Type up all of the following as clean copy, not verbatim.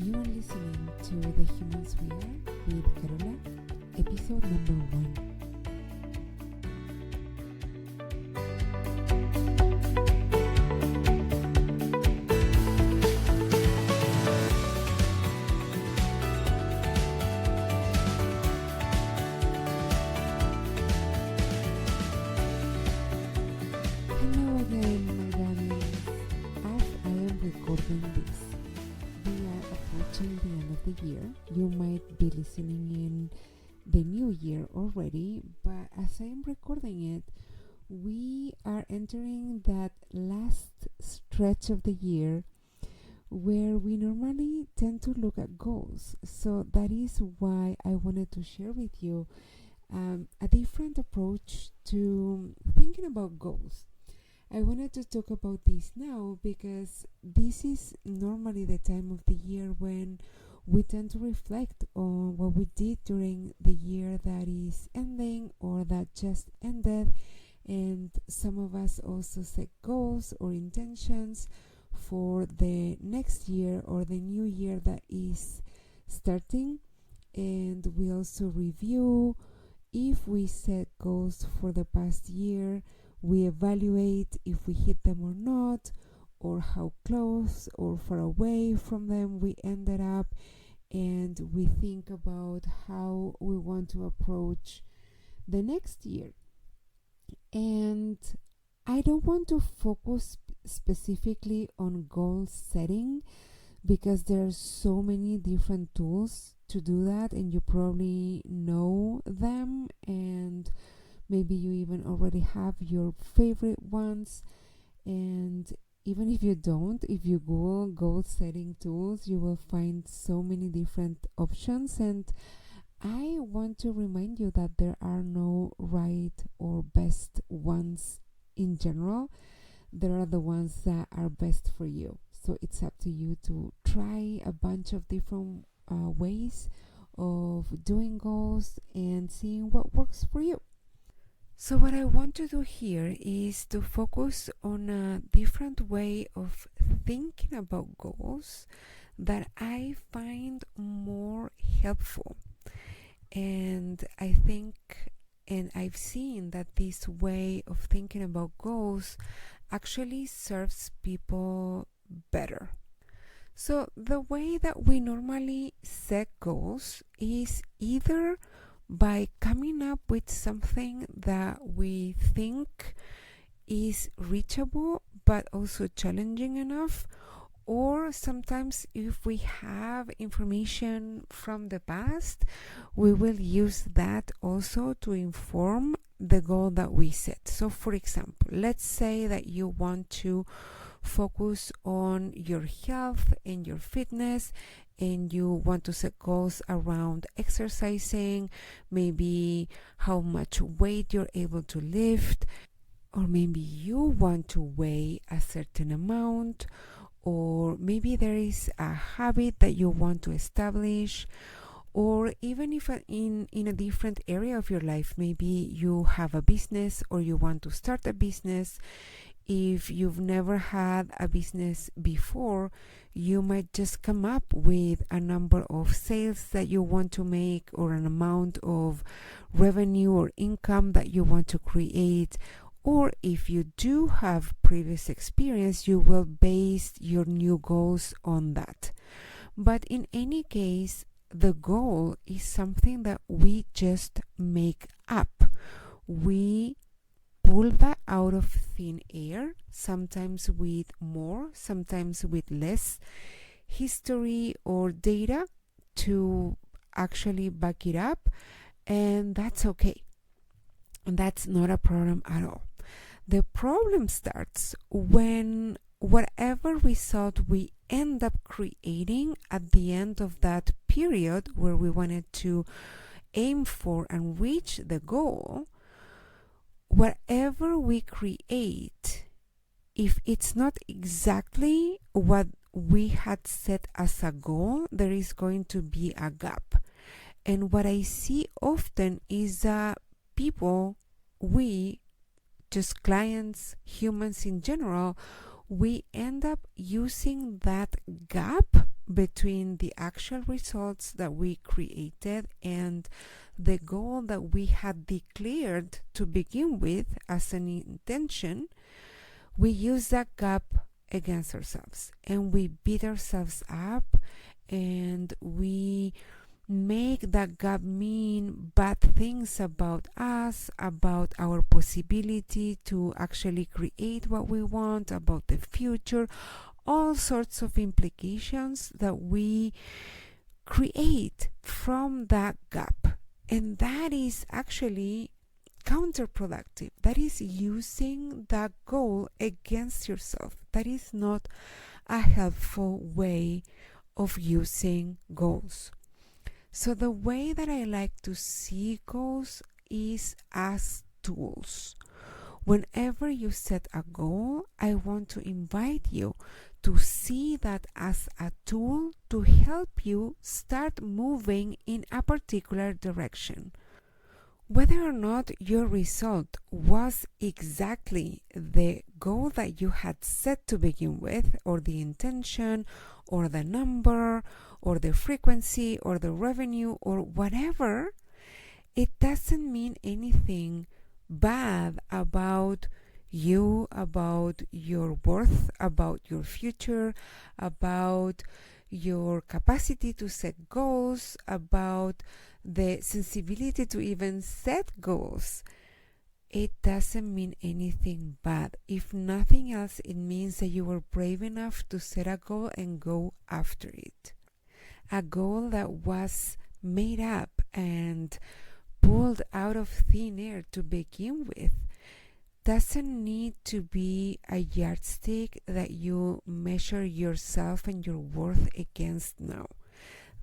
You are listening to The Humans We Are with Carola, episode number 1. Hello again, my darlings. As I am recording this, we are approaching the end of the year. You might be listening in the new year already, but as I am recording it, we are entering that last stretch of the year where we normally tend to look at goals. So that is why I wanted to share with you a different approach to thinking about goals. I wanted to talk about this now because this is normally the time of the year when we tend to reflect on what we did during the year that is ending or that just ended, and some of us also set goals or intentions for the next year or the new year that is starting, and we also review if we set goals for the past year. We evaluate if we hit them or not, or how close or far away from them we ended up, and we think about how we want to approach the next year. And I don't want to focus specifically on goal setting because there are so many different tools to do that, and you probably know them, and maybe you even already have your favorite ones. And even if you don't, if you Google goal setting tools, you will find so many different options. And I want to remind you that there are no right or best ones in general. There are the ones that are best for you. So it's up to you to try a bunch of different ways of doing goals and seeing what works for you. So what I want to do here is to focus on a different way of thinking about goals that I find more helpful. And I think, and I've seen that this way of thinking about goals actually serves people better. So the way that we normally set goals is either by coming up with something that we think is reachable but also challenging enough, or sometimes if we have information from the past, we will use that also to inform the goal that we set. So for example, let's say that you want to focus on your health and your fitness, and you want to set goals around exercising, maybe how much weight you're able to lift, or maybe you want to weigh a certain amount, or maybe there is a habit that you want to establish, or even if in a different area of your life, maybe you have a business or you want to start a business. If you've never had a business before, you might just come up with a number of sales that you want to make, or an amount of revenue or income that you want to create. Or if you do have previous experience, you will base your new goals on that. But in any case, the goal is something that we just make up. We pull that out of thin air, sometimes with more, sometimes with less history or data to actually back it up, and that's okay. And that's not a problem at all. The problem starts when whatever result we end up creating at the end of that period where we wanted to aim for and reach the goal, whatever we create, if it's not exactly what we had set as a goal, there is going to be a gap. And what I see often is that people, just clients, humans in general, we end up using that gap between the actual results that we created and the goal that we had declared to begin with as an intention, we use that gap against ourselves and we beat ourselves up and we make that gap mean bad things about us, about our possibility to actually create what we want, about the future, all sorts of implications that we create from that gap. And that is actually counterproductive. That is using that goal against yourself. That is not a helpful way of using goals. So the way that I like to see goals is as tools. Whenever you set a goal, I want to invite you to see that as a tool to help you start moving in a particular direction. Whether or not your result was exactly the goal that you had set to begin with, or the intention, or the number, or the frequency, or the revenue, or whatever, it doesn't mean anything bad about you, about your worth, about your future, about your capacity to set goals, about the sensibility to even set goals. It doesn't mean anything bad. If nothing else, it means that you were brave enough to set a goal and go after it. A goal that was made up and pulled out of thin air to begin with doesn't need to be a yardstick that you measure yourself and your worth against now.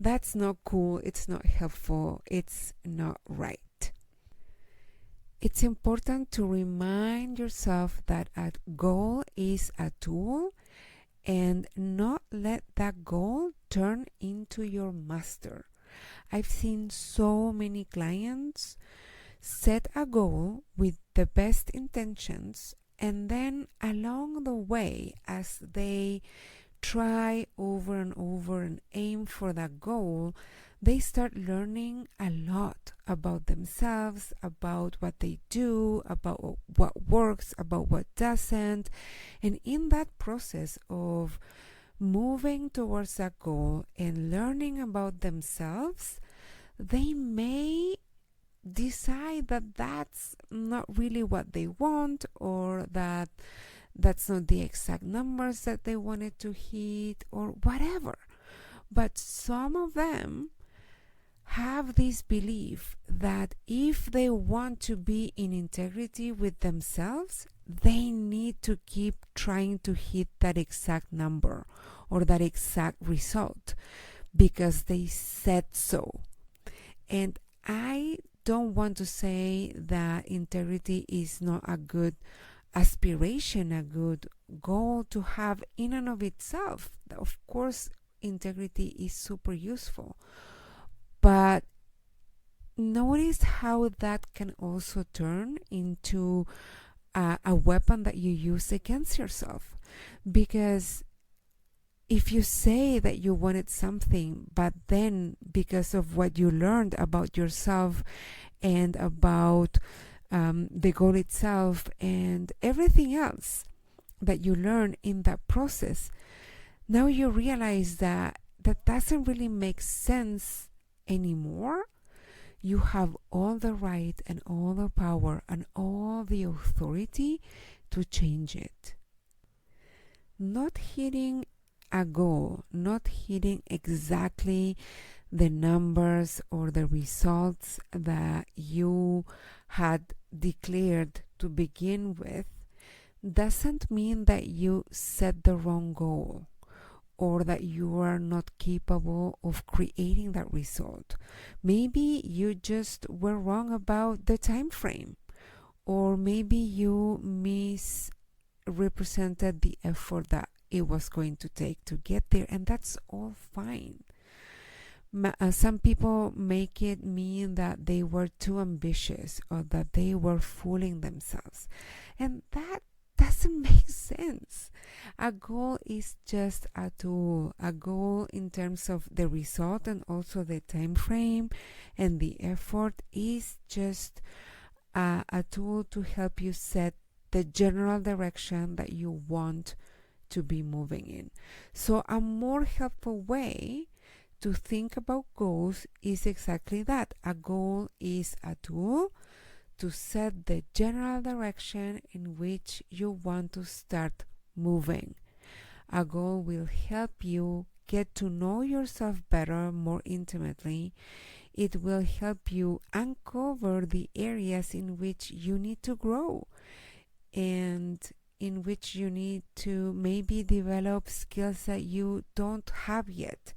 That's not cool, it's not helpful, it's not right. It's important to remind yourself that a goal is a tool and not let that goal turn into your master. I've seen so many clients set a goal with the best intentions, and then along the way, as they try over and over and aim for that goal, they start learning a lot about themselves, about what they do, about what works, about what doesn't. And in that process of moving towards that goal and learning about themselves, they may decide that that's not really what they want, or that that's not the exact numbers that they wanted to hit, or whatever. But some of them have this belief that if they want to be in integrity with themselves, they need to keep trying to hit that exact number or that exact result because they said so. And I don't want to say that integrity is not a good aspiration, a good goal to have in and of itself. Of course, integrity is super useful. But notice how that can also turn into a weapon that you use against yourself. Because if you say that you wanted something, but then because of what you learned about yourself and about the goal itself and everything else that you learn in that process, now you realize that that doesn't really make sense anymore, you have all the right and all the power and all the authority to change it. Not hitting a goal, not hitting exactly the numbers or the results that you had declared to begin with, doesn't mean that you set the wrong goal or that you are not capable of creating that result. Maybe you just were wrong about the time frame, or maybe you misrepresented the effort that it was going to take to get there, and that's all fine. Some people make it mean that they were too ambitious or that they were fooling themselves, and that doesn't make sense. A goal is just a tool. A goal in terms of the result and also the time frame and the effort is just a tool to help you set the general direction that you want to be moving in. So a more helpful way to think about goals is exactly that. A goal is a tool to set the general direction in which you want to start moving. A goal will help you get to know yourself better, more intimately. It will help you uncover the areas in which you need to grow and in which you need to maybe develop skills that you don't have yet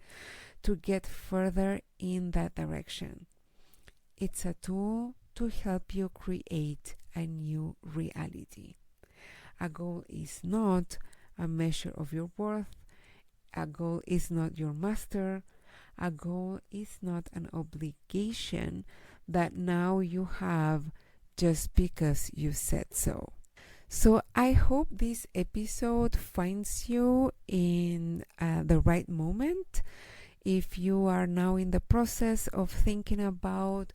to get further in that direction. It's a tool to help you create a new reality. A goal is not a measure of your worth. A goal is not your master. A goal is not an obligation that now you have just because you said so. So I hope this episode finds you in the right moment. If you are now in the process of thinking about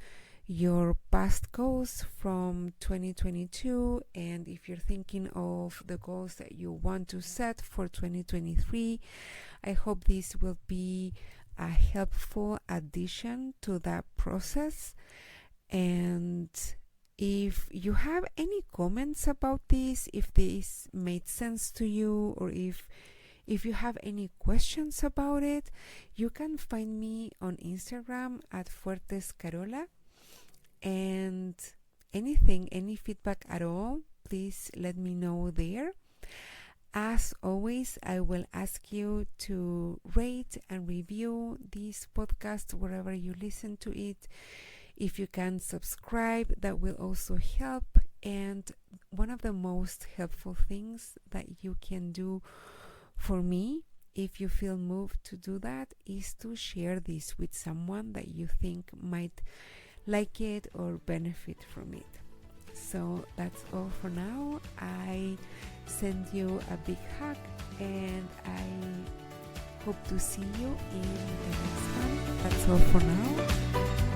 your past goals from 2022, and if you're thinking of the goals that you want to set for 2023, I hope this will be a helpful addition to that process. And if you have any comments about this, if this made sense to you, or if you have any questions about it, you can find me on Instagram at Fuertes Carola. And any feedback at all, please let me know there. As always, I will ask you to rate and review this podcast wherever you listen to it. If you can subscribe, that will also help. And one of the most helpful things that you can do for me, if you feel moved to do that, is to share this with someone that you think might like it or benefit from it. So that's all for now. I send you a big hug and I hope to see you in the next one. That's all for now.